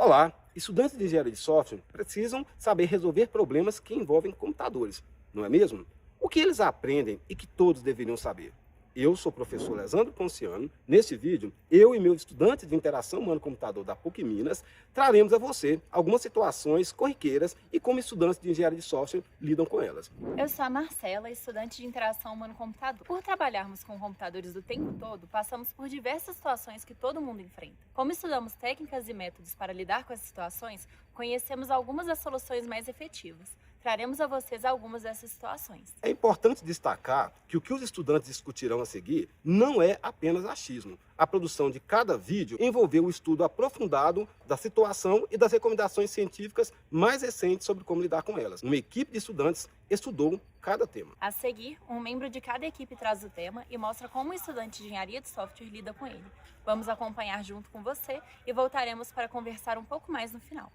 Olá! Estudantes de engenharia de software precisam saber resolver problemas que envolvem computadores, não é mesmo? O que eles aprendem e que todos deveriam saber? Eu sou o professor Lesandro Ponciano. Neste vídeo, eu e meus estudantes de interação humano-computador da PUC Minas traremos a você algumas situações corriqueiras e como estudantes de engenharia de software lidam com elas. Eu sou a Marcela, estudante de interação humano-computador. Por trabalharmos com computadores o tempo todo, passamos por diversas situações que todo mundo enfrenta. Como estudamos técnicas e métodos para lidar com essas situações, conhecemos algumas das soluções mais efetivas. Traremos a vocês algumas dessas situações. É importante destacar que o que os estudantes discutirão a seguir não é apenas achismo. A produção de cada vídeo envolveu o estudo aprofundado da situação e das recomendações científicas mais recentes sobre como lidar com elas. Uma equipe de estudantes estudou cada tema. A seguir, um membro de cada equipe traz o tema e mostra como o estudante de engenharia de software lida com ele. Vamos acompanhar junto com você e voltaremos para conversar um pouco mais no final.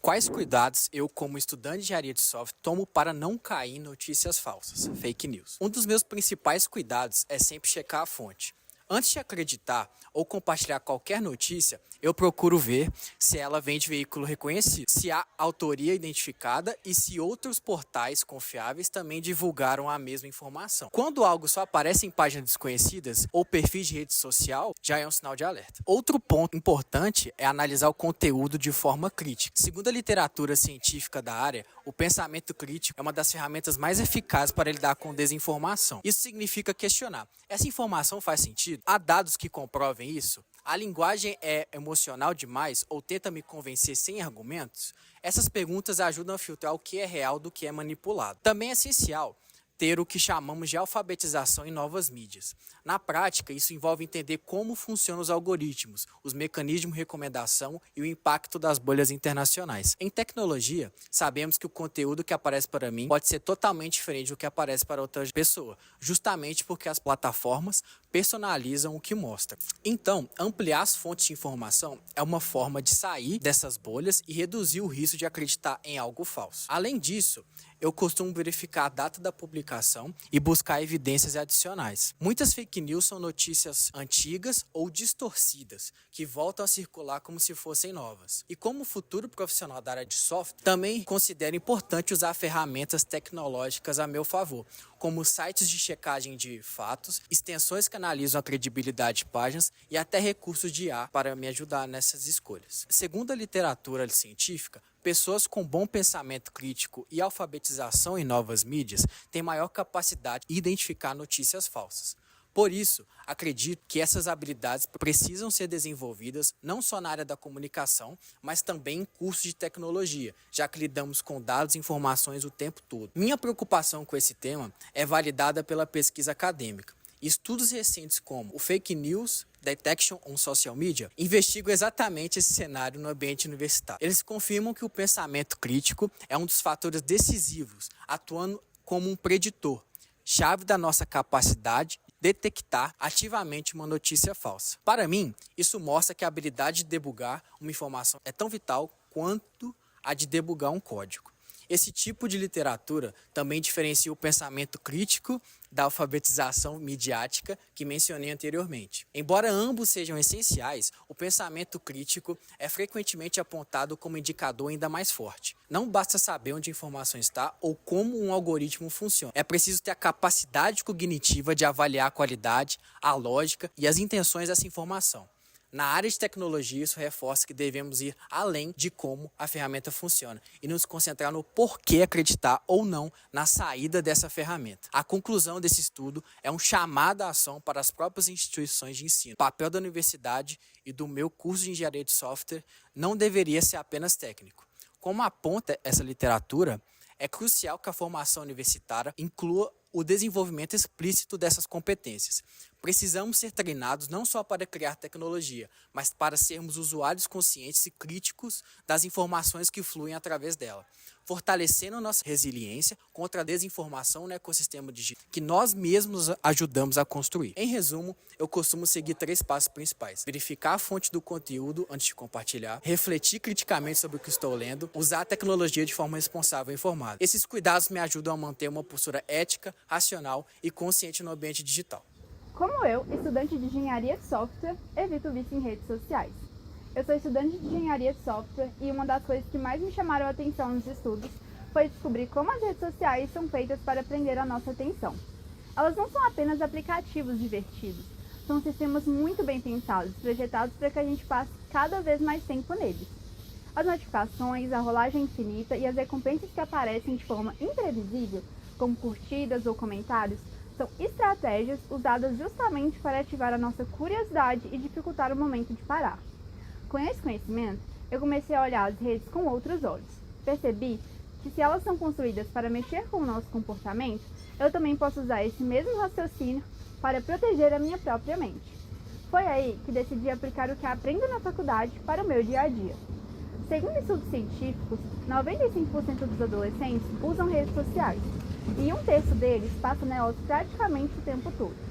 Quais cuidados eu, como estudante de engenharia de software, tomo para não cair em notícias falsas, fake news? Um dos meus principais cuidados é sempre checar a fonte. Antes de acreditar ou compartilhar qualquer notícia, eu procuro ver se ela vem de veículo reconhecido, se há autoria identificada e se outros portais confiáveis também divulgaram a mesma informação. Quando algo só aparece em páginas desconhecidas ou perfis de rede social, já é um sinal de alerta. Outro ponto importante é analisar o conteúdo de forma crítica. Segundo a literatura científica da área, o pensamento crítico é uma das ferramentas mais eficazes para lidar com desinformação. Isso significa questionar: essa informação faz sentido? Há dados que comprovem isso? A linguagem é emocional demais ou tenta me convencer sem argumentos? Essas perguntas ajudam a filtrar o que é real do que é manipulado. Também é essencial ter o que chamamos de alfabetização em novas mídias. Na prática, isso envolve entender como funcionam os algoritmos, os mecanismos de recomendação e o impacto das bolhas internacionais. Em tecnologia, sabemos que o conteúdo que aparece para mim pode ser totalmente diferente do que aparece para outra pessoa, justamente porque as plataformas personalizam o que mostra. Então, ampliar as fontes de informação é uma forma de sair dessas bolhas e reduzir o risco de acreditar em algo falso. Além disso, eu costumo verificar a data da publicação e buscar evidências adicionais. Muitas fake news são notícias antigas ou distorcidas, que voltam a circular como se fossem novas. E como futuro profissional da área de software, também considero importante usar ferramentas tecnológicas a meu favor, como sites de checagem de fatos, extensões que analisam a credibilidade de páginas e até recursos de IA para me ajudar nessas escolhas. Segundo a literatura científica, pessoas com bom pensamento crítico e alfabetização em novas mídias têm maior capacidade de identificar notícias falsas. Por isso, acredito que essas habilidades precisam ser desenvolvidas não só na área da comunicação, mas também em cursos de tecnologia, já que lidamos com dados e informações o tempo todo. Minha preocupação com esse tema é validada pela pesquisa acadêmica. Estudos recentes como o Fake News Detection on Social Media investigam exatamente esse cenário no ambiente universitário. Eles confirmam que o pensamento crítico é um dos fatores decisivos, atuando como um preditor, chave da nossa capacidade de detectar ativamente uma notícia falsa. Para mim, isso mostra que a habilidade de debugar uma informação é tão vital quanto a de debugar um código. Esse tipo de literatura também diferencia o pensamento crítico da alfabetização midiática que mencionei anteriormente. Embora ambos sejam essenciais, o pensamento crítico é frequentemente apontado como indicador ainda mais forte. Não basta saber onde a informação está ou como um algoritmo funciona. É preciso ter a capacidade cognitiva de avaliar a qualidade, a lógica e as intenções dessa informação. Na área de tecnologia, isso reforça que devemos ir além de como a ferramenta funciona e nos concentrar no porquê acreditar ou não na saída dessa ferramenta. A conclusão desse estudo é um chamado à ação para as próprias instituições de ensino. O papel da universidade e do meu curso de engenharia de software não deveria ser apenas técnico. Como aponta essa literatura, é crucial que a formação universitária inclua o desenvolvimento explícito dessas competências. Precisamos ser treinados não só para criar tecnologia, mas para sermos usuários conscientes e críticos das informações que fluem através dela, fortalecendo nossa resiliência contra a desinformação no ecossistema digital que nós mesmos ajudamos a construir. Em resumo, eu costumo seguir 3 passos principais: verificar a fonte do conteúdo antes de compartilhar, refletir criticamente sobre o que estou lendo, usar a tecnologia de forma responsável e informada. Esses cuidados me ajudam a manter uma postura ética, racional e consciente no ambiente digital. Como eu, estudante de engenharia de software, evito vício em redes sociais. Eu sou estudante de engenharia de software e uma das coisas que mais me chamaram a atenção nos estudos foi descobrir como as redes sociais são feitas para prender a nossa atenção. Elas não são apenas aplicativos divertidos, são sistemas muito bem pensados, projetados para que a gente passe cada vez mais tempo neles. As notificações, a rolagem infinita e as recompensas que aparecem de forma imprevisível, como curtidas ou comentários, são estratégias usadas justamente para ativar a nossa curiosidade e dificultar o momento de parar. Com esse conhecimento, eu comecei a olhar as redes com outros olhos. Percebi que se elas são construídas para mexer com o nosso comportamento, eu também posso usar esse mesmo raciocínio para proteger a minha própria mente. Foi aí que decidi aplicar o que aprendo na faculdade para o meu dia a dia. Segundo estudos científicos, 95% dos adolescentes usam redes sociais, e 1/3 deles passa nelas praticamente o tempo todo.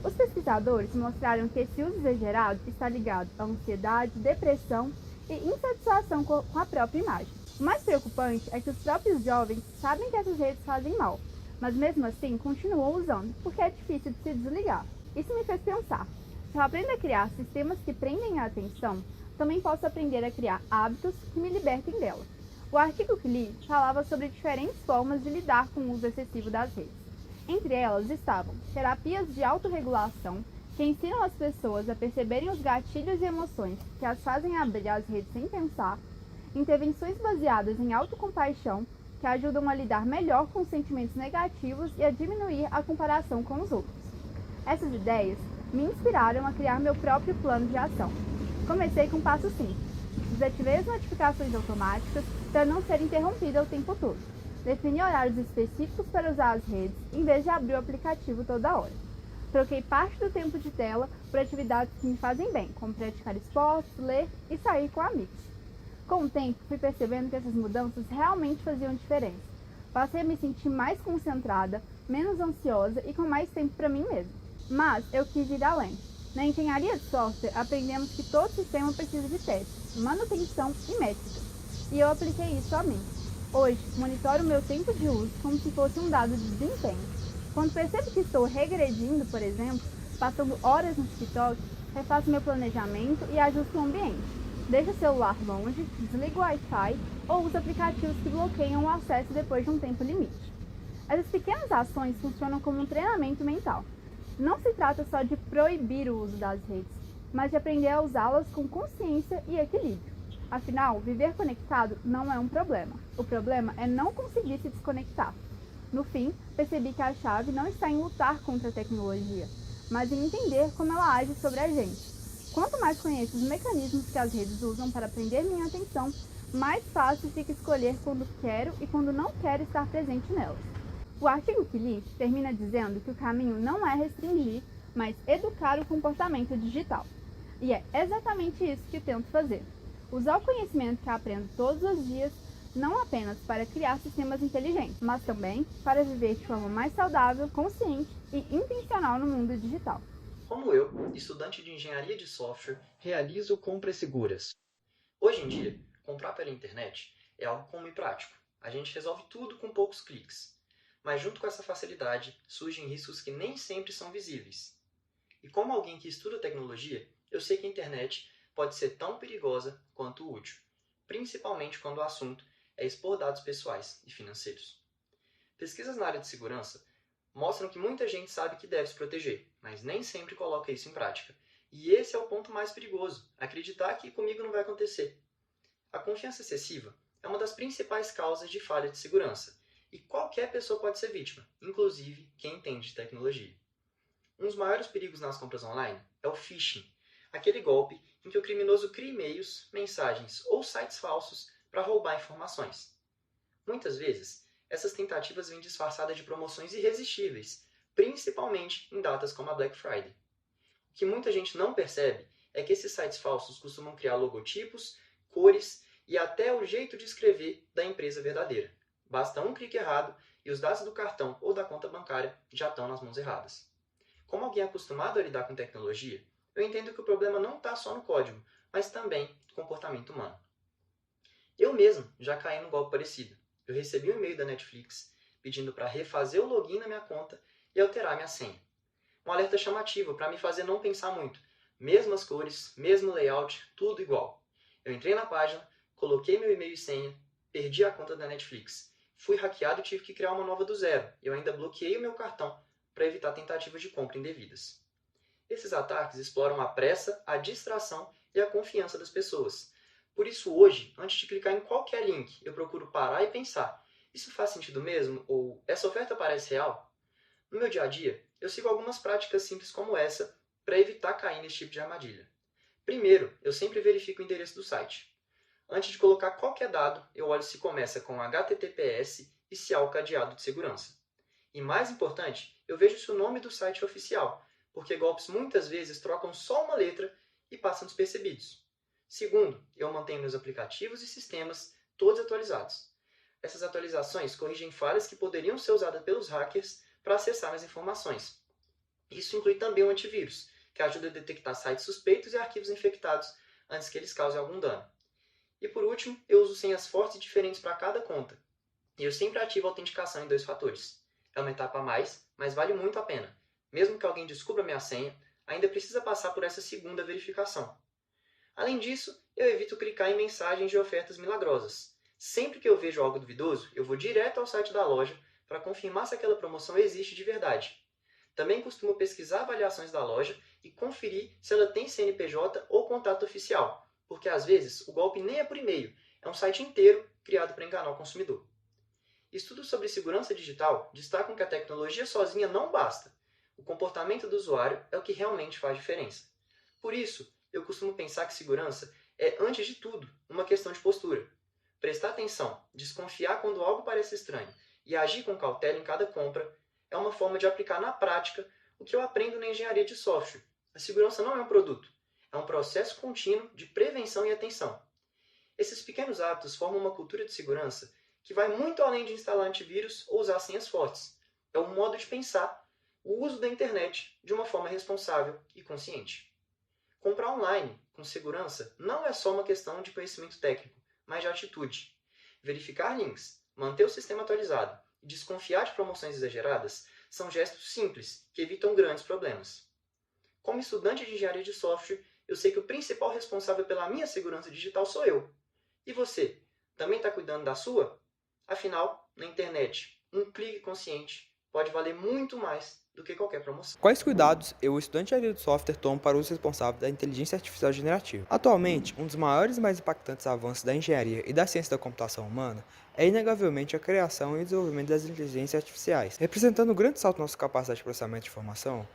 Os pesquisadores mostraram que esse uso exagerado está ligado à ansiedade, depressão e insatisfação com a própria imagem. O mais preocupante é que os próprios jovens sabem que essas redes fazem mal, mas mesmo assim continuam usando, porque é difícil de se desligar. Isso me fez pensar: se eu aprendo a criar sistemas que prendem a atenção, também posso aprender a criar hábitos que me libertem dela. O artigo que li falava sobre diferentes formas de lidar com o uso excessivo das redes. Entre elas estavam terapias de autorregulação, que ensinam as pessoas a perceberem os gatilhos e emoções que as fazem abrir as redes sem pensar, intervenções baseadas em autocompaixão, que ajudam a lidar melhor com os sentimentos negativos e a diminuir a comparação com os outros. Essas ideias me inspiraram a criar meu próprio plano de ação. Comecei com um passo simples: desativei as notificações automáticas para não ser interrompida o tempo todo. Defini horários específicos para usar as redes, em vez de abrir o aplicativo toda hora. Troquei parte do tempo de tela por atividades que me fazem bem, como praticar esportes, ler e sair com amigos. Com o tempo, fui percebendo que essas mudanças realmente faziam diferença. Passei a me sentir mais concentrada, menos ansiosa e com mais tempo para mim mesma. Mas eu quis ir além. Na engenharia de software, aprendemos que todo sistema precisa de testes, manutenção e métricas. E eu apliquei isso a mim. Hoje, monitoro o meu tempo de uso como se fosse um dado de desempenho. Quando percebo que estou regredindo, por exemplo, passando horas no TikTok, refaço meu planejamento e ajusto o ambiente. Deixo o celular longe, desligo o Wi-Fi ou uso aplicativos que bloqueiam o acesso depois de um tempo limite. Essas pequenas ações funcionam como um treinamento mental. Não se trata só de proibir o uso das redes, mas de aprender a usá-las com consciência e equilíbrio. Afinal, viver conectado não é um problema. O problema é não conseguir se desconectar. No fim, percebi que a chave não está em lutar contra a tecnologia, mas em entender como ela age sobre a gente. Quanto mais conheço os mecanismos que as redes usam para prender minha atenção, mais fácil fica escolher quando quero e quando não quero estar presente nelas. O artigo que li termina dizendo que o caminho não é restringir, mas educar o comportamento digital. E é exatamente isso que tento fazer. Usar o conhecimento que aprendo todos os dias, não apenas para criar sistemas inteligentes, mas também para viver de forma mais saudável, consciente e intencional no mundo digital. Como eu, estudante de engenharia de software, realizo compras seguras. Hoje em dia, comprar pela internet é algo comum e prático. A gente resolve tudo com poucos cliques. Mas junto com essa facilidade, surgem riscos que nem sempre são visíveis. E como alguém que estuda tecnologia, eu sei que a internet pode ser tão perigosa quanto útil, principalmente quando o assunto é expor dados pessoais e financeiros. Pesquisas na área de segurança mostram que muita gente sabe que deve se proteger, mas nem sempre coloca isso em prática. E esse é o ponto mais perigoso, acreditar que comigo não vai acontecer. A confiança excessiva é uma das principais causas de falha de segurança, e qualquer pessoa pode ser vítima, inclusive quem entende de tecnologia. Um dos maiores perigos nas compras online é o phishing, aquele golpe em que o criminoso cria e-mails, mensagens ou sites falsos para roubar informações. Muitas vezes, essas tentativas vêm disfarçadas de promoções irresistíveis, principalmente em datas como a Black Friday. O que muita gente não percebe é que esses sites falsos costumam criar logotipos, cores e até o jeito de escrever da empresa verdadeira. Basta um clique errado e os dados do cartão ou da conta bancária já estão nas mãos erradas. Como alguém acostumado a lidar com tecnologia, eu entendo que o problema não está só no código, mas também no comportamento humano. Eu mesmo já caí num golpe parecido. Eu recebi um e-mail da Netflix pedindo para refazer o login na minha conta e alterar minha senha. Um alerta chamativo para me fazer não pensar muito. Mesmas cores, mesmo layout, tudo igual. Eu entrei na página, coloquei meu e-mail e senha, perdi a conta da Netflix. Fui hackeado e tive que criar uma nova do zero. Eu ainda bloqueei o meu cartão para evitar tentativas de compra indevidas. Esses ataques exploram a pressa, a distração e a confiança das pessoas. Por isso hoje, antes de clicar em qualquer link, eu procuro parar e pensar: isso faz sentido mesmo? Ou essa oferta parece real? No meu dia a dia, eu sigo algumas práticas simples como essa para evitar cair nesse tipo de armadilha. Primeiro, eu sempre verifico o endereço do site. Antes de colocar qualquer dado, eu olho se começa com HTTPS e se há o cadeado de segurança. E mais importante, eu vejo se o nome do site é oficial, porque golpes muitas vezes trocam só uma letra e passam despercebidos. Segundo, eu mantenho meus aplicativos e sistemas todos atualizados. Essas atualizações corrigem falhas que poderiam ser usadas pelos hackers para acessar as informações. Isso inclui também o antivírus, que ajuda a detectar sites suspeitos e arquivos infectados antes que eles causem algum dano. E por último, eu uso senhas fortes e diferentes para cada conta. E eu sempre ativo a autenticação em 2 fatores. É uma etapa a mais, mas vale muito a pena. Mesmo que alguém descubra minha senha, ainda precisa passar por essa segunda verificação. Além disso, eu evito clicar em mensagens de ofertas milagrosas. Sempre que eu vejo algo duvidoso, eu vou direto ao site da loja para confirmar se aquela promoção existe de verdade. Também costumo pesquisar avaliações da loja e conferir se ela tem CNPJ ou contato oficial, porque às vezes o golpe nem é por e-mail, é um site inteiro criado para enganar o consumidor. Estudos sobre segurança digital destacam que a tecnologia sozinha não basta. O comportamento do usuário é o que realmente faz diferença. Por isso, eu costumo pensar que segurança é, antes de tudo, uma questão de postura. Prestar atenção, desconfiar quando algo parece estranho e agir com cautela em cada compra é uma forma de aplicar na prática o que eu aprendo na engenharia de software. A segurança não é um produto, é um processo contínuo de prevenção e atenção. Esses pequenos hábitos formam uma cultura de segurança que vai muito além de instalar antivírus ou usar senhas fortes. É um modo de pensar o uso da internet de uma forma responsável e consciente. Comprar online com segurança não é só uma questão de conhecimento técnico, mas de atitude. Verificar links, manter o sistema atualizado e desconfiar de promoções exageradas são gestos simples que evitam grandes problemas. Como estudante de engenharia de software, eu sei que o principal responsável pela minha segurança digital sou eu. E você, também está cuidando da sua? Afinal, na internet, um clique consciente pode valer muito mais do que qualquer promoção. Quais cuidados eu, estudante de engenharia de software, tomo para o uso responsável da inteligência artificial generativa? Atualmente, um dos maiores e mais impactantes avanços da engenharia e da ciência da computação humana é inegavelmente a criação e desenvolvimento das inteligências artificiais. Representando um grande salto na nossa capacidade de processamento de informação,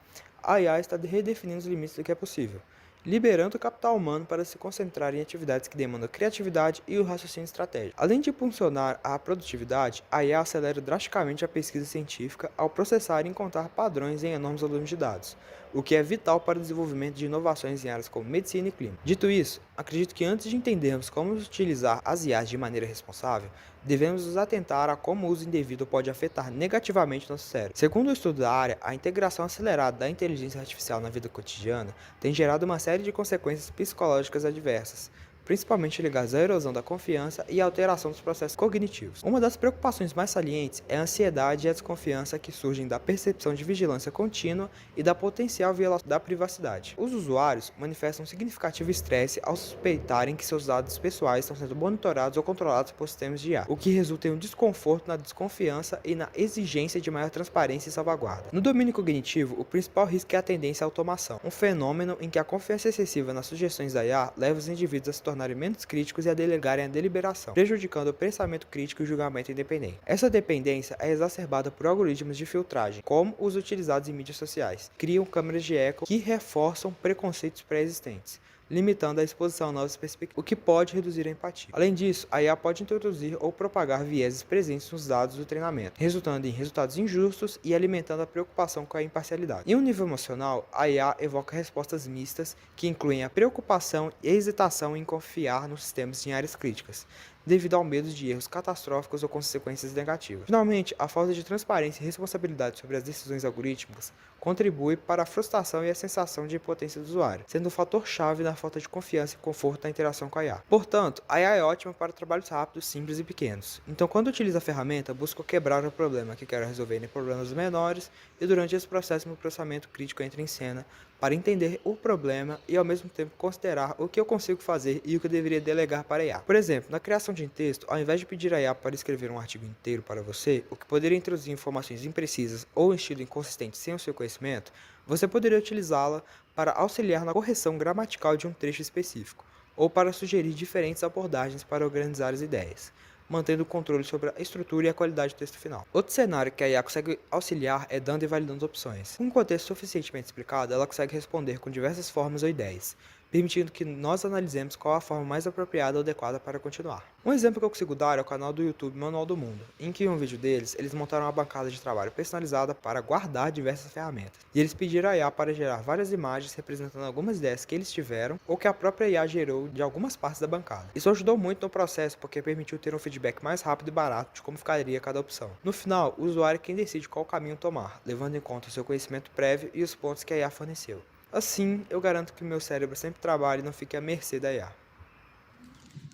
a IA está redefinindo os limites do que é possível, liberando o capital humano para se concentrar em atividades que demandam criatividade e o raciocínio estratégico. Além de impulsionar a produtividade, a IA acelera drasticamente a pesquisa científica ao processar e encontrar padrões em enormes volumes de dados, o que é vital para o desenvolvimento de inovações em áreas como medicina e clima. Dito isso, acredito que antes de entendermos como utilizar as IAs de maneira responsável, devemos nos atentar a como o uso indevido pode afetar negativamente nosso cérebro. Segundo o estudo da área, a integração acelerada da inteligência artificial na vida cotidiana tem gerado uma série de consequências psicológicas adversas, principalmente ligadas à erosão da confiança e à alteração dos processos cognitivos. Uma das preocupações mais salientes é a ansiedade e a desconfiança que surgem da percepção de vigilância contínua e da potencial violação da privacidade. Os usuários manifestam um significativo estresse ao suspeitarem que seus dados pessoais estão sendo monitorados ou controlados por sistemas de IA, o que resulta em um desconforto na desconfiança e na exigência de maior transparência e salvaguarda. No domínio cognitivo, o principal risco é a tendência à automação, um fenômeno em que a confiança excessiva nas sugestões da IA leva os indivíduos a se tornarem menos críticos e a delegarem a deliberação, prejudicando o pensamento crítico e o julgamento independente. Essa dependência é exacerbada por algoritmos de filtragem, como os utilizados em mídias sociais, criam câmeras de eco que reforçam preconceitos pré-existentes, limitando a exposição a novas perspectivas, o que pode reduzir a empatia. Além disso, a IA pode introduzir ou propagar vieses presentes nos dados do treinamento, resultando em resultados injustos e alimentando a preocupação com a imparcialidade. Em um nível emocional, a IA evoca respostas mistas que incluem a preocupação e a hesitação em confiar nos sistemas em áreas críticas, devido ao medo de erros catastróficos ou consequências negativas. Finalmente, a falta de transparência e responsabilidade sobre as decisões algorítmicas contribui para a frustração e a sensação de impotência do usuário, sendo um fator-chave na falta de confiança e conforto na interação com a IA. Portanto, a IA é ótima para trabalhos rápidos, simples e pequenos. Então, quando utilizo a ferramenta, busco quebrar o problema que quero resolver em problemas menores e durante esse processo meu processamento crítico entra em cena para entender o problema e ao mesmo tempo considerar o que eu consigo fazer e o que eu deveria delegar para a IA. Por exemplo, na criação de um texto, ao invés de pedir a IA para escrever um artigo inteiro para você, o que poderia introduzir informações imprecisas ou um estilo inconsistente sem o seu conhecimento, você poderia utilizá-la para auxiliar na correção gramatical de um trecho específico, ou para sugerir diferentes abordagens para organizar as ideias, mantendo o controle sobre a estrutura e a qualidade do texto final. Outro cenário que a IA consegue auxiliar é dando e validando opções. Com um contexto suficientemente explicado, ela consegue responder com diversas formas ou ideias, permitindo que nós analisemos qual a forma mais apropriada ou adequada para continuar. Um exemplo que eu consigo dar é o canal do YouTube Manual do Mundo, em que em um vídeo deles, eles montaram uma bancada de trabalho personalizada para guardar diversas ferramentas. E eles pediram a IA para gerar várias imagens representando algumas ideias que eles tiveram ou que a própria IA gerou de algumas partes da bancada. Isso ajudou muito no processo porque permitiu ter um feedback mais rápido e barato de como ficaria cada opção. No final, o usuário é quem decide qual caminho tomar, levando em conta o seu conhecimento prévio e os pontos que a IA forneceu. Assim, eu garanto que meu cérebro sempre trabalhe e não fique à mercê da IA.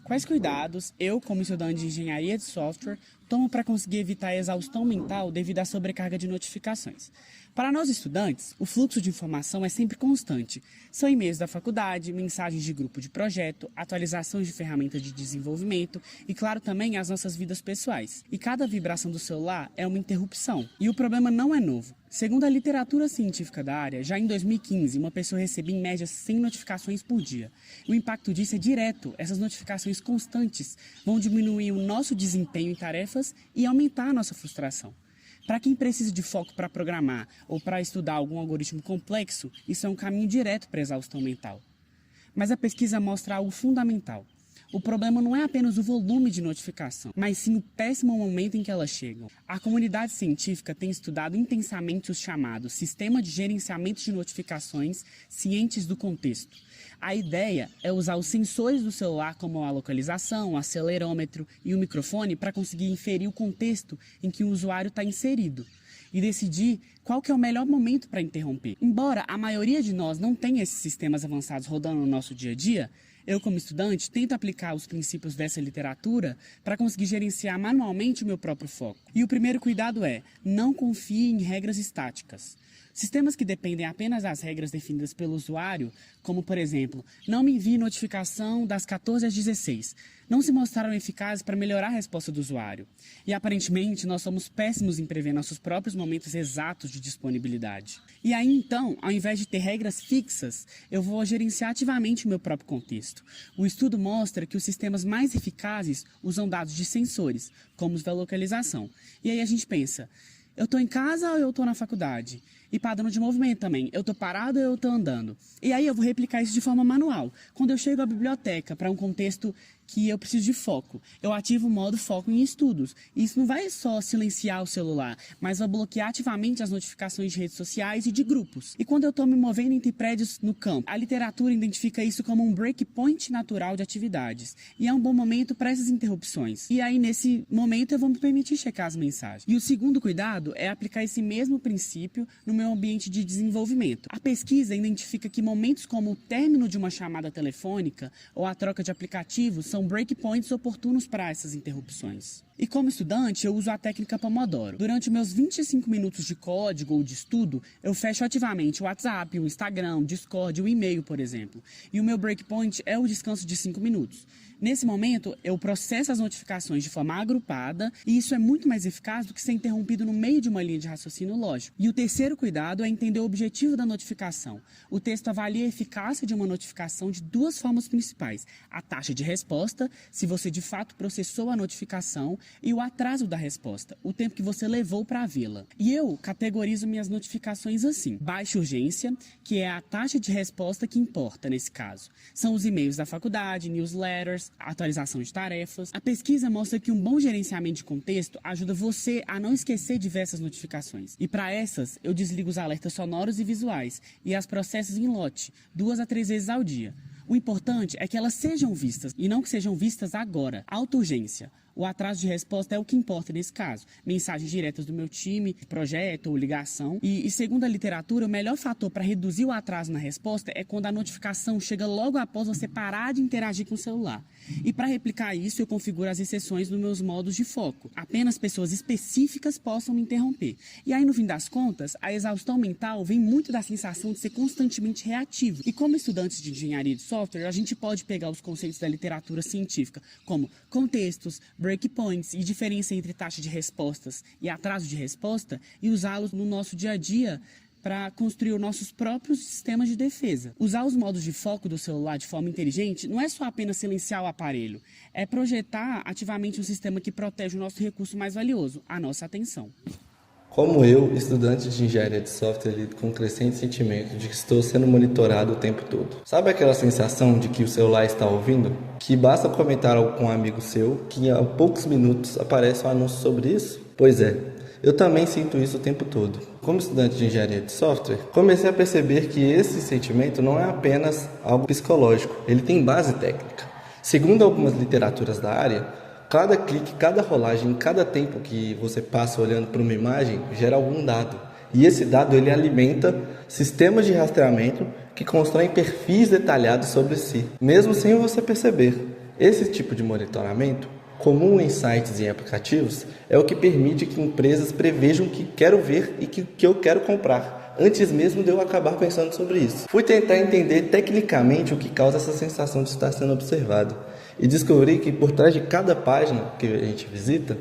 Quais cuidados eu, como estudante de engenharia de software, tomo para conseguir evitar a exaustão mental devido à sobrecarga de notificações? Para nós estudantes, o fluxo de informação é sempre constante. São e-mails da faculdade, mensagens de grupo de projeto, atualizações de ferramentas de desenvolvimento e, claro, também as nossas vidas pessoais. E cada vibração do celular é uma interrupção. E o problema não é novo. Segundo a literatura científica da área, já em 2015, uma pessoa recebia em média 100 notificações por dia. O impacto disso é direto. Essas notificações constantes vão diminuir o nosso desempenho em tarefas e aumentar a nossa frustração. Para quem precisa de foco para programar ou para estudar algum algoritmo complexo, isso é um caminho direto para a exaustão mental. Mas a pesquisa mostra algo fundamental. O problema não é apenas o volume de notificação, mas sim o péssimo momento em que elas chegam. A comunidade científica tem estudado intensamente os chamados Sistema de Gerenciamento de Notificações cientes do contexto. A ideia é usar os sensores do celular como a localização, o acelerômetro e o microfone para conseguir inferir o contexto em que o usuário está inserido e decidir qual que é o melhor momento para interromper. Embora a maioria de nós não tenha esses sistemas avançados rodando no nosso dia a dia, eu, como estudante, tento aplicar os princípios dessa literatura para conseguir gerenciar manualmente o meu próprio foco. E o primeiro cuidado é: não confie em regras estáticas. Sistemas que dependem apenas das regras definidas pelo usuário, como, por exemplo, não me envie notificação das 14 às 16, não se mostraram eficazes para melhorar a resposta do usuário. E, aparentemente, nós somos péssimos em prever nossos próprios momentos exatos de disponibilidade. E aí, então, ao invés de ter regras fixas, eu vou gerenciar ativamente o meu próprio contexto. O estudo mostra que os sistemas mais eficazes usam dados de sensores, como os da localização. E aí a gente pensa: eu estou em casa ou eu estou na faculdade? E padrão de movimento também. Eu estou parado ou eu estou andando? E aí eu vou replicar isso de forma manual. Quando eu chego à biblioteca para um contexto que eu preciso de foco, eu ativo o modo foco em estudos. E isso não vai só silenciar o celular, mas vai bloquear ativamente as notificações de redes sociais e de grupos. E quando eu estou me movendo entre prédios no campo, a literatura identifica isso como um breakpoint natural de atividades. E é um bom momento para essas interrupções. E aí, nesse momento, eu vou me permitir checar as mensagens. E o segundo cuidado é aplicar esse mesmo princípio no meu ambiente de desenvolvimento. A pesquisa identifica que momentos como o término de uma chamada telefônica ou a troca de aplicativos são breakpoints oportunos para essas interrupções. E como estudante, eu uso a técnica Pomodoro. Durante meus 25 minutos de código ou de estudo, eu fecho ativamente o WhatsApp, o Instagram, o Discord, o e-mail, por exemplo. E o meu breakpoint é o descanso de 5 minutos. Nesse momento, eu processo as notificações de forma agrupada e isso é muito mais eficaz do que ser interrompido no meio de uma linha de raciocínio lógico. E o terceiro cuidado é entender o objetivo da notificação. O texto avalia a eficácia de uma notificação de duas formas principais: a taxa de resposta, se você de fato processou a notificação, e o atraso da resposta, o tempo que você levou para vê-la. E eu categorizo minhas notificações assim: baixa urgência, que é a taxa de resposta que importa nesse caso. São os e-mails da faculdade, newsletters, atualização de tarefas. A pesquisa mostra que um bom gerenciamento de contexto ajuda você a não esquecer diversas notificações. E para essas, eu desligo os alertas sonoros e visuais e as processos em lote, 2 a 3 vezes ao dia. O importante é que elas sejam vistas e não que sejam vistas agora. Alta urgência. O atraso de resposta é o que importa nesse caso. Mensagens diretas do meu time, projeto ou ligação. E segundo a literatura, o melhor fator para reduzir o atraso na resposta é quando a notificação chega logo após você parar de interagir com o celular. E para replicar isso, eu configuro as exceções nos meus modos de foco. Apenas pessoas específicas possam me interromper. E aí, no fim das contas, a exaustão mental vem muito da sensação de ser constantemente reativo. E como estudantes de engenharia de software, a gente pode pegar os conceitos da literatura científica, como contextos, breakpoints e diferença entre taxa de respostas e atraso de resposta, e usá-los no nosso dia a dia para construir os nossos próprios sistemas de defesa. Usar os modos de foco do celular de forma inteligente não é só apenas silenciar o aparelho, é projetar ativamente um sistema que protege o nosso recurso mais valioso, a nossa atenção. Como eu, estudante de engenharia de software, lido com um crescente sentimento de que estou sendo monitorado o tempo todo. Sabe aquela sensação de que o celular está ouvindo? Que basta comentar algo com um amigo seu, que em poucos minutos aparece um anúncio sobre isso? Pois é, eu também sinto isso o tempo todo. Como estudante de engenharia de software, comecei a perceber que esse sentimento não é apenas algo psicológico, ele tem base técnica. Segundo algumas literaturas da área, cada clique, cada rolagem, cada tempo que você passa olhando para uma imagem gera algum dado. E esse dado ele alimenta sistemas de rastreamento que constroem perfis detalhados sobre si, mesmo sem você perceber. Esse tipo de monitoramento, comum em sites e aplicativos, é o que permite que empresas prevejam o que quero ver e que eu quero comprar, antes mesmo de eu acabar pensando sobre isso. Fui tentar entender tecnicamente o que causa essa sensação de estar sendo observado. E descobri que por trás de cada página que a gente visita,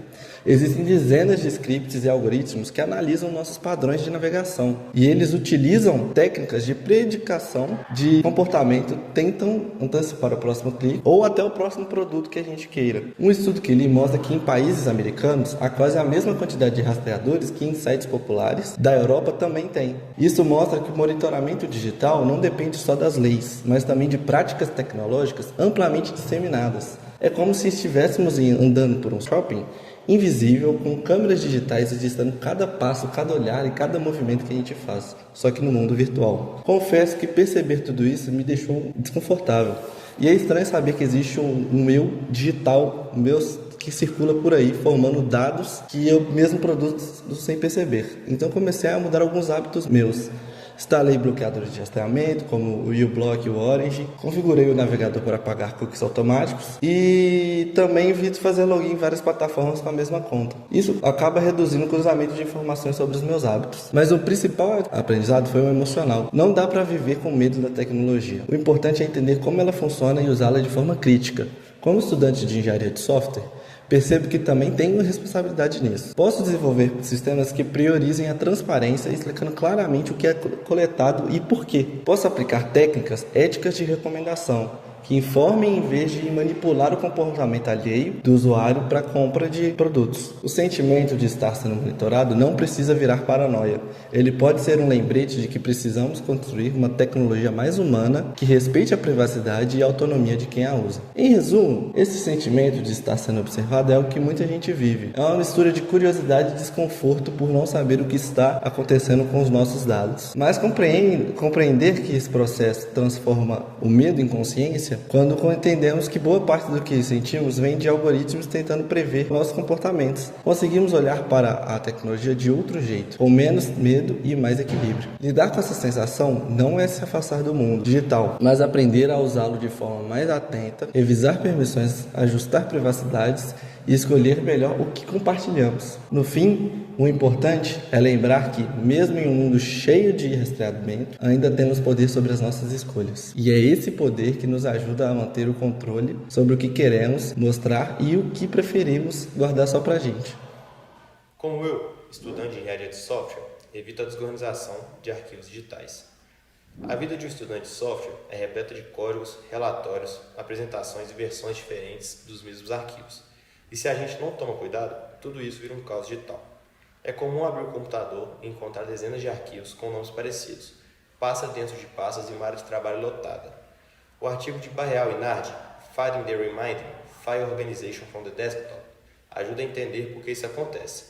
existem dezenas de scripts e algoritmos que analisam nossos padrões de navegação. E eles utilizam técnicas de predicação de comportamento, tentam antecipar o próximo clique ou até o próximo produto que a gente queira. Um estudo que li mostra que em países americanos há quase a mesma quantidade de rastreadores que em sites populares da Europa também tem. Isso mostra que o monitoramento digital não depende só das leis, mas também de práticas tecnológicas amplamente disseminadas. É como se estivéssemos andando por um shopping invisível, com câmeras digitais registrando cada passo, cada olhar e cada movimento que a gente faz, só que no mundo virtual. Confesso que perceber tudo isso me deixou desconfortável. E é estranho saber que existe um eu digital, que circula por aí, formando dados que eu mesmo produzo sem perceber. Então comecei a mudar alguns hábitos meus. Instalei bloqueadores de rastreamento, como o uBlock e o Orange. Configurei o navegador para apagar cookies automáticos. E também evito fazer login em várias plataformas com a mesma conta. Isso acaba reduzindo o cruzamento de informações sobre os meus hábitos. Mas o principal aprendizado foi o emocional. Não dá para viver com medo da tecnologia. O importante é entender como ela funciona e usá-la de forma crítica. Como estudante de engenharia de software, percebo que também tenho responsabilidade nisso. Posso desenvolver sistemas que priorizem a transparência, explicando claramente o que é coletado e por quê. Posso aplicar técnicas éticas de recomendação, que informem em vez de manipular o comportamento alheio do usuário para a compra de produtos. O sentimento de estar sendo monitorado não precisa virar paranoia. Ele pode ser um lembrete de que precisamos construir uma tecnologia mais humana que respeite a privacidade e a autonomia de quem a usa. Em resumo, esse sentimento de estar sendo observado é o que muita gente vive. É uma mistura de curiosidade e desconforto por não saber o que está acontecendo com os nossos dados. Mas compreender que esse processo transforma o medo em consciência quando entendemos que boa parte do que sentimos vem de algoritmos tentando prever nossos comportamentos. Conseguimos olhar para a tecnologia de outro jeito, com menos medo e mais equilíbrio. Lidar com essa sensação não é se afastar do mundo digital, mas aprender a usá-lo de forma mais atenta, revisar permissões, ajustar privacidades e escolher melhor o que compartilhamos. No fim, o importante é lembrar que, mesmo em um mundo cheio de rastreamento, ainda temos poder sobre as nossas escolhas. E é esse poder que nos ajuda a manter o controle sobre o que queremos mostrar e o que preferimos guardar só pra gente. Como eu, estudante de engenharia de software, evito a desorganização de arquivos digitais. A vida de um estudante de software é repleta de códigos, relatórios, apresentações e versões diferentes dos mesmos arquivos. E se a gente não toma cuidado, tudo isso vira um caos digital. É comum abrir o computador e encontrar dezenas de arquivos com nomes parecidos, pasta dentro de pastas e uma área de trabalho lotada. O artigo de Barreal e Nardi, Finding the Remaining File Organization from the Desktop, ajuda a entender por que isso acontece.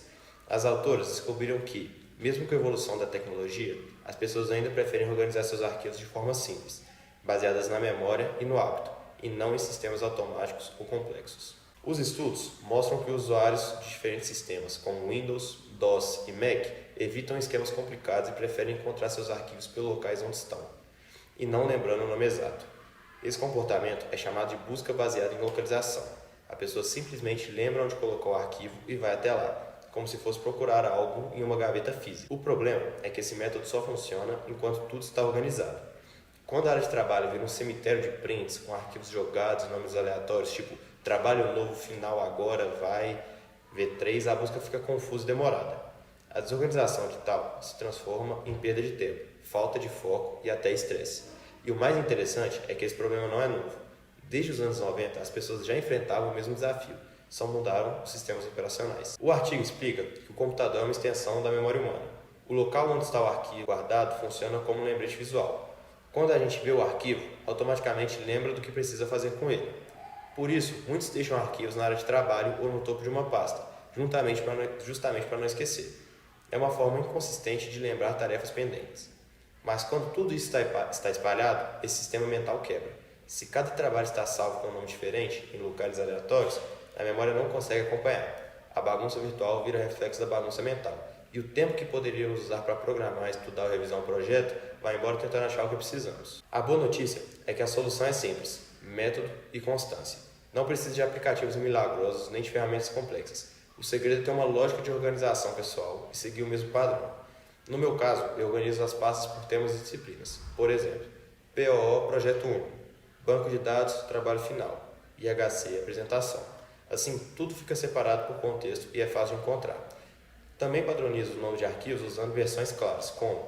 As autoras descobriram que, mesmo com a evolução da tecnologia, as pessoas ainda preferem organizar seus arquivos de forma simples, baseadas na memória e no hábito, e não em sistemas automáticos ou complexos. Os estudos mostram que usuários de diferentes sistemas, como Windows, DOS e Mac, evitam esquemas complicados e preferem encontrar seus arquivos pelos locais onde estão, e não lembrando o nome exato. Esse comportamento é chamado de busca baseada em localização. A pessoa simplesmente lembra onde colocou o arquivo e vai até lá, como se fosse procurar algo em uma gaveta física. O problema é que esse método só funciona enquanto tudo está organizado. Quando a área de trabalho vira um cemitério de prints com arquivos jogados e nomes aleatórios, tipo trabalho novo final agora vai V3, a busca fica confusa e demorada. A desorganização de tal se transforma em perda de tempo, falta de foco e até estresse. E o mais interessante é que esse problema não é novo. Desde os anos 90, as pessoas já enfrentavam o mesmo desafio, só mudaram os sistemas operacionais. O artigo explica que o computador é uma extensão da memória humana. O local onde está o arquivo guardado funciona como um lembrete visual. Quando a gente vê o arquivo, automaticamente lembra do que precisa fazer com ele. Por isso, muitos deixam arquivos na área de trabalho ou no topo de uma pasta, justamente para não esquecer. É uma forma inconsistente de lembrar tarefas pendentes. Mas quando tudo isso está espalhado, esse sistema mental quebra. Se cada trabalho está salvo com um nome diferente, em locais aleatórios, a memória não consegue acompanhar. A bagunça virtual vira reflexo da bagunça mental. E o tempo que poderíamos usar para programar, estudar ou revisar um projeto vai embora tentando achar o que precisamos. A boa notícia é que a solução é simples: método e constância. Não precisa de aplicativos milagrosos nem de ferramentas complexas. O segredo é ter uma lógica de organização pessoal e seguir o mesmo padrão. No meu caso, eu organizo as pastas por temas e disciplinas. Por exemplo, POO, Projeto 1, Banco de Dados, Trabalho Final, IHC, Apresentação. Assim, tudo fica separado por contexto e é fácil de encontrar. Também padronizo os nomes de arquivos usando versões claras, como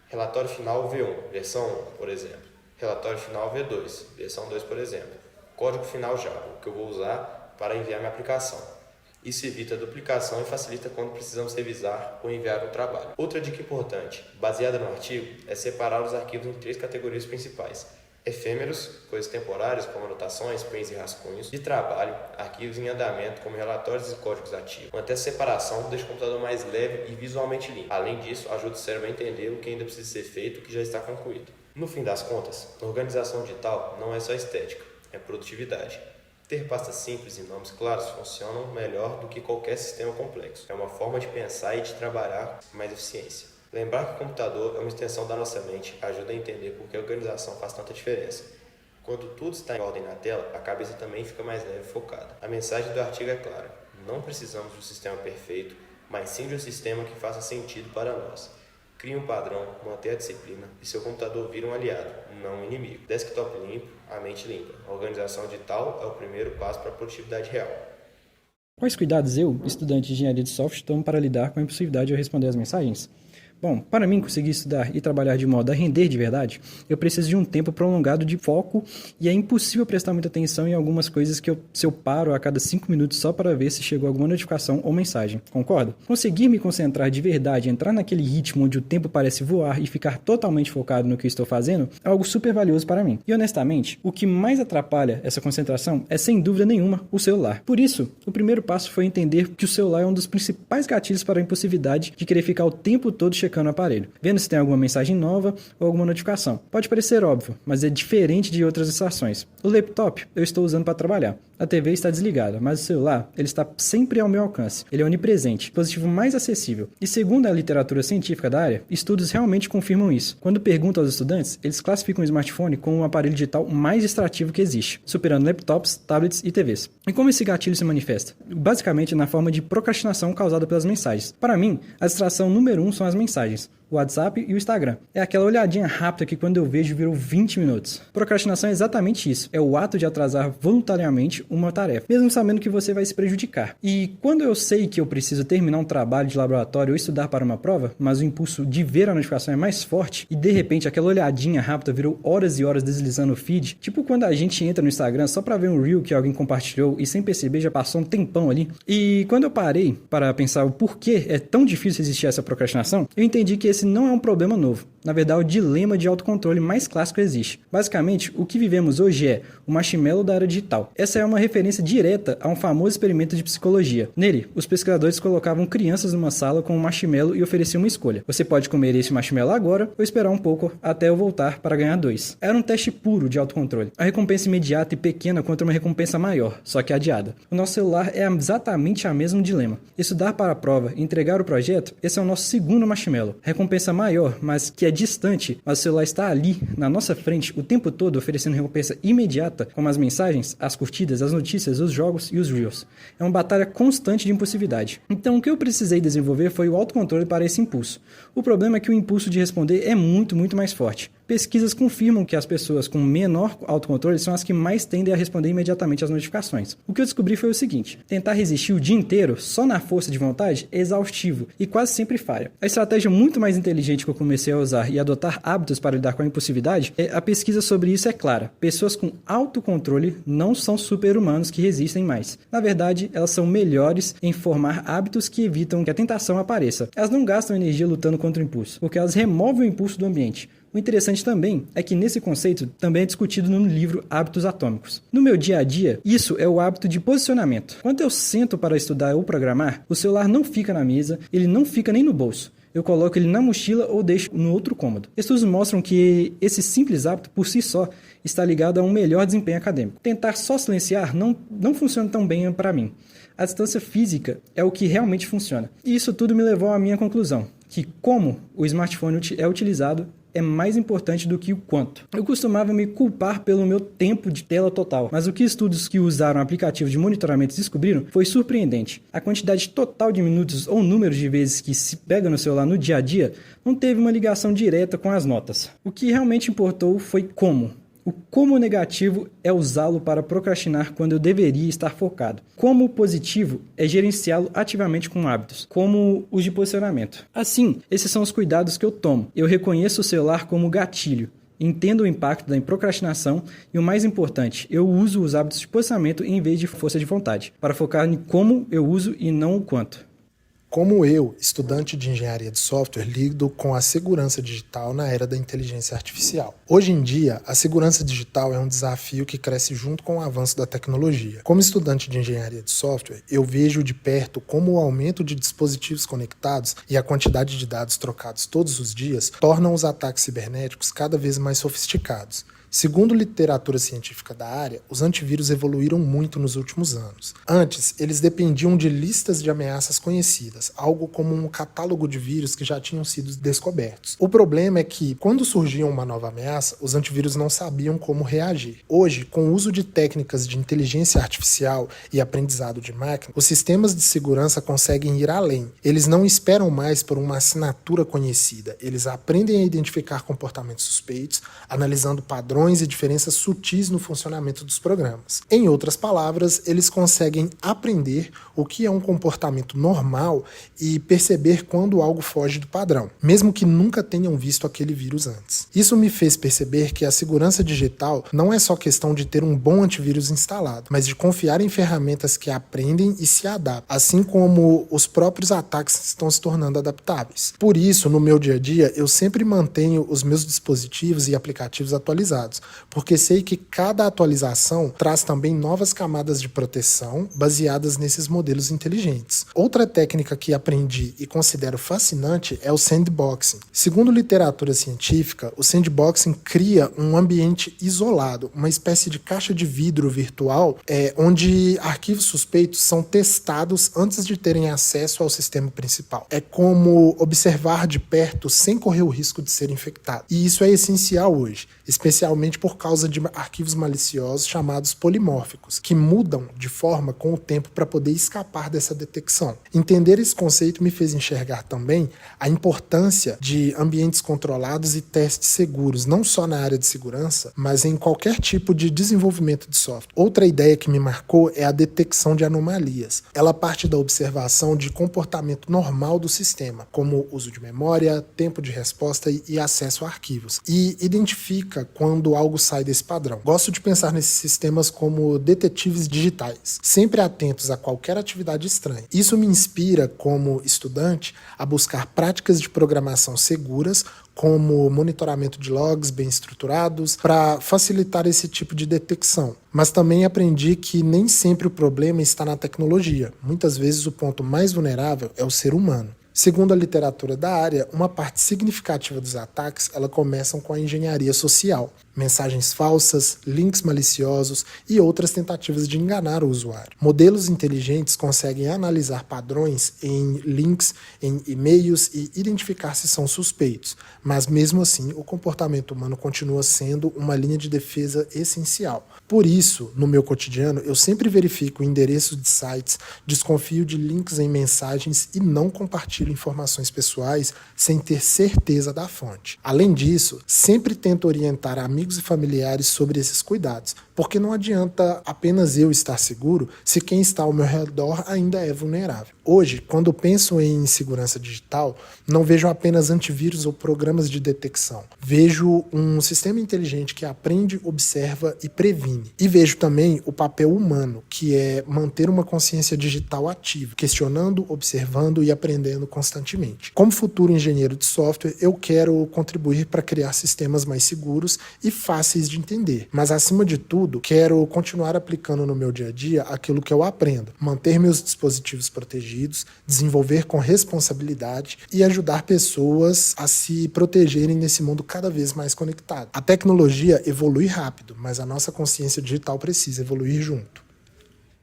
Relatório Final V1, versão 1, por exemplo. Relatório Final V2, versão 2, por exemplo. Código Final Java, que eu vou usar para enviar minha aplicação. Isso evita duplicação e facilita quando precisamos revisar ou enviar um trabalho. Outra dica importante, baseada no artigo, é separar os arquivos em 3 categorias principais: efêmeros, coisas temporárias como anotações, prints e rascunhos; de trabalho, arquivos em andamento como relatórios e códigos ativos. Manter a separação deixa o computador mais leve e visualmente limpo. Além disso, ajuda o cérebro a entender o que ainda precisa ser feito e o que já está concluído. No fim das contas, a organização digital não é só estética, é produtividade. Ter pastas simples e nomes claros funcionam melhor do que qualquer sistema complexo. É uma forma de pensar e de trabalhar com mais eficiência. Lembrar que o computador é uma extensão da nossa mente ajuda a entender por que a organização faz tanta diferença. Quando tudo está em ordem na tela, a cabeça também fica mais leve e focada. A mensagem do artigo é clara: não precisamos de um sistema perfeito, mas sim de um sistema que faça sentido para nós. Crie um padrão, mantenha a disciplina e seu computador vira um aliado, não um inimigo. Desktop limpo, a mente limpa. A organização digital é o primeiro passo para a produtividade real. Quais cuidados eu, estudante de engenharia de software, tomo para lidar com a impossibilidade de responder as mensagens? Bom, para mim conseguir estudar e trabalhar de modo a render de verdade, eu preciso de um tempo prolongado de foco e é impossível prestar muita atenção em algumas coisas que se eu paro a cada 5 minutos só para ver se chegou alguma notificação ou mensagem. Concorda? Conseguir me concentrar de verdade, entrar naquele ritmo onde o tempo parece voar e ficar totalmente focado no que estou fazendo é algo super valioso para mim. E honestamente, o que mais atrapalha essa concentração é sem dúvida nenhuma o celular. Por isso, o primeiro passo foi entender que o celular é um dos principais gatilhos para a impulsividade de querer ficar o tempo todo checando o aparelho, vendo se tem alguma mensagem nova ou alguma notificação. Pode parecer óbvio, mas é diferente de outras distrações. O laptop eu estou usando para trabalhar. A TV está desligada, mas o celular ele está sempre ao meu alcance. Ele é onipresente, dispositivo mais acessível. E segundo a literatura científica da área, estudos realmente confirmam isso. Quando perguntam aos estudantes, eles classificam o smartphone como o aparelho digital mais distrativo que existe, superando laptops, tablets e TVs. E como esse gatilho se manifesta? Basicamente na forma de procrastinação causada pelas mensagens. Para mim, a distração número 1 são as mensagens. O WhatsApp e o Instagram. É aquela olhadinha rápida que quando eu vejo virou 20 minutos. Procrastinação é exatamente isso. É o ato de atrasar voluntariamente uma tarefa, mesmo sabendo que você vai se prejudicar. E quando eu sei que eu preciso terminar um trabalho de laboratório ou estudar para uma prova, mas o impulso de ver a notificação é mais forte e de repente aquela olhadinha rápida virou horas e horas deslizando o feed, tipo quando a gente entra no Instagram só para ver um reel que alguém compartilhou e sem perceber já passou um tempão ali. E quando eu parei para pensar o porquê é tão difícil resistir a essa procrastinação, eu entendi que esse não é um problema novo. Na verdade, o dilema de autocontrole mais clássico existe. Basicamente, o que vivemos hoje é o marshmallow da era digital. Essa é uma referência direta a um famoso experimento de psicologia. Nele, os pesquisadores colocavam crianças numa sala com um marshmallow e ofereciam uma escolha. Você pode comer esse marshmallow agora ou esperar um pouco até eu voltar para ganhar 2. Era um teste puro de autocontrole. A recompensa imediata e pequena contra uma recompensa maior, só que adiada. O nosso celular é exatamente o mesmo dilema. Estudar para a prova e entregar o projeto, esse é o nosso segundo marshmallow. Recompensa maior, mas que é distante, mas o celular está ali, na nossa frente, o tempo todo oferecendo recompensa imediata, como as mensagens, as curtidas, as notícias, os jogos e os reels. É uma batalha constante de impulsividade. Então, o que eu precisei desenvolver foi o autocontrole para esse impulso. O problema é que o impulso de responder é muito mais forte. Pesquisas confirmam que as pessoas com menor autocontrole são as que mais tendem a responder imediatamente às notificações. O que eu descobri foi o seguinte: tentar resistir o dia inteiro só na força de vontade é exaustivo e quase sempre falha. A estratégia muito mais inteligente que eu comecei a usar e adotar hábitos para lidar com a impulsividade, a pesquisa sobre isso é clara. Pessoas com autocontrole não são super-humanos que resistem mais. Na verdade, elas são melhores em formar hábitos que evitam que a tentação apareça. Elas não gastam energia lutando contra o impulso, porque elas removem o impulso do ambiente. O interessante também é que nesse conceito também é discutido no livro Hábitos Atômicos. No meu dia a dia, isso é o hábito de posicionamento. Quando eu sento para estudar ou programar, o celular não fica na mesa, ele não fica nem no bolso. Eu coloco ele na mochila ou deixo no outro cômodo. Estudos mostram que esse simples hábito, por si só, está ligado a um melhor desempenho acadêmico. Tentar só silenciar não funciona tão bem para mim. A distância física é o que realmente funciona. E isso tudo me levou à minha conclusão, que como o smartphone é utilizado é mais importante do que o quanto. Eu costumava me culpar pelo meu tempo de tela total, mas o que estudos que usaram aplicativos de monitoramento descobriram foi surpreendente. A quantidade total de minutos ou números de vezes que se pega no celular no dia a dia não teve uma ligação direta com as notas. O que realmente importou foi como. O como negativo é usá-lo para procrastinar quando eu deveria estar focado. Como positivo é gerenciá-lo ativamente com hábitos, como os de posicionamento. Assim, esses são os cuidados que eu tomo. Eu reconheço o celular como gatilho, entendo o impacto da procrastinação e, o mais importante, eu uso os hábitos de posicionamento em vez de força de vontade, para focar em como eu uso e não o quanto. Como eu, estudante de engenharia de software, lido com a segurança digital na era da inteligência artificial. Hoje em dia, a segurança digital é um desafio que cresce junto com o avanço da tecnologia. Como estudante de engenharia de software, eu vejo de perto como o aumento de dispositivos conectados e a quantidade de dados trocados todos os dias tornam os ataques cibernéticos cada vez mais sofisticados. Segundo literatura científica da área, os antivírus evoluíram muito nos últimos anos. Antes, eles dependiam de listas de ameaças conhecidas, algo como um catálogo de vírus que já tinham sido descobertos. O problema é que, quando surgia uma nova ameaça, os antivírus não sabiam como reagir. Hoje, com o uso de técnicas de inteligência artificial e aprendizado de máquina, os sistemas de segurança conseguem ir além. Eles não esperam mais por uma assinatura conhecida. Eles aprendem a identificar comportamentos suspeitos, analisando padrões e diferenças sutis no funcionamento dos programas. Em outras palavras, eles conseguem aprender o que é um comportamento normal e perceber quando algo foge do padrão, mesmo que nunca tenham visto aquele vírus antes. Isso me fez perceber que a segurança digital não é só questão de ter um bom antivírus instalado, mas de confiar em ferramentas que aprendem e se adaptam, assim como os próprios ataques estão se tornando adaptáveis. Por isso, no meu dia a dia, eu sempre mantenho os meus dispositivos e aplicativos atualizados, porque sei que cada atualização traz também novas camadas de proteção baseadas nesses modelos inteligentes. Outra técnica que aprendi e considero fascinante é o sandboxing. Segundo literatura científica, o sandboxing cria um ambiente isolado, uma espécie de caixa de vidro virtual, onde arquivos suspeitos são testados antes de terem acesso ao sistema principal. É como observar de perto sem correr o risco de ser infectado. E isso é essencial hoje, especialmente por causa de arquivos maliciosos chamados polimórficos, que mudam de forma com o tempo para poder escapar dessa detecção. Entender esse conceito me fez enxergar também a importância de ambientes controlados e testes seguros, não só na área de segurança, mas em qualquer tipo de desenvolvimento de software. Outra ideia que me marcou é a detecção de anomalias. Ela parte da observação de comportamento normal do sistema, como uso de memória, tempo de resposta e acesso a arquivos, e identifica quando algo sai desse padrão. Gosto de pensar nesses sistemas como detetives digitais, sempre atentos a qualquer atividade estranha. Isso me inspira, como estudante, a buscar práticas de programação seguras como monitoramento de logs bem estruturados, para facilitar esse tipo de detecção. Mas também aprendi que nem sempre o problema está na tecnologia. Muitas vezes o ponto mais vulnerável é o ser humano. Segundo a literatura da área, uma parte significativa dos ataques começam com a engenharia social. Mensagens falsas, links maliciosos e outras tentativas de enganar o usuário. Modelos inteligentes conseguem analisar padrões em links, em e-mails e identificar se são suspeitos, mas mesmo assim o comportamento humano continua sendo uma linha de defesa essencial. Por isso, no meu cotidiano, eu sempre verifico o endereço de sites, desconfio de links em mensagens e não compartilho informações pessoais sem ter certeza da fonte. Além disso, sempre tento orientar amigos e familiares sobre esses cuidados, porque não adianta apenas eu estar seguro se quem está ao meu redor ainda é vulnerável. Hoje, quando penso em segurança digital, não vejo apenas antivírus ou programas de detecção. Vejo um sistema inteligente que aprende, observa e previne. E vejo também o papel humano, que é manter uma consciência digital ativa, questionando, observando e aprendendo constantemente. Como futuro engenheiro de software, eu quero contribuir para criar sistemas mais seguros e fáceis de entender. Mas, acima de tudo, quero continuar aplicando no meu dia a dia aquilo que eu aprendo, manter meus dispositivos protegidos, desenvolver com responsabilidade e ajudar pessoas a se protegerem nesse mundo cada vez mais conectado. A tecnologia evolui rápido, mas a nossa consciência digital precisa evoluir junto.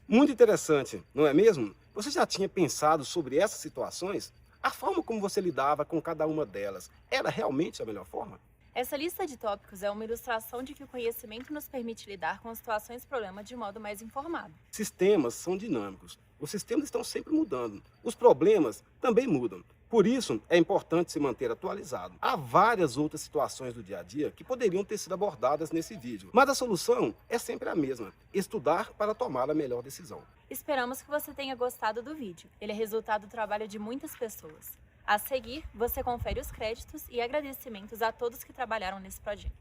Muito interessante, não é mesmo? Você já tinha pensado sobre essas situações? A forma como você lidava com cada uma delas era realmente a melhor forma? Essa lista de tópicos é uma ilustração de que o conhecimento nos permite lidar com situações e problemas de modo mais informado. Sistemas são dinâmicos. Os sistemas estão sempre mudando. Os problemas também mudam. Por isso, é importante se manter atualizado. Há várias outras situações do dia a dia que poderiam ter sido abordadas nesse vídeo, mas a solução é sempre a mesma: estudar para tomar a melhor decisão. Esperamos que você tenha gostado do vídeo. Ele é resultado do trabalho de muitas pessoas. A seguir, você confere os créditos e agradecimentos a todos que trabalharam nesse projeto.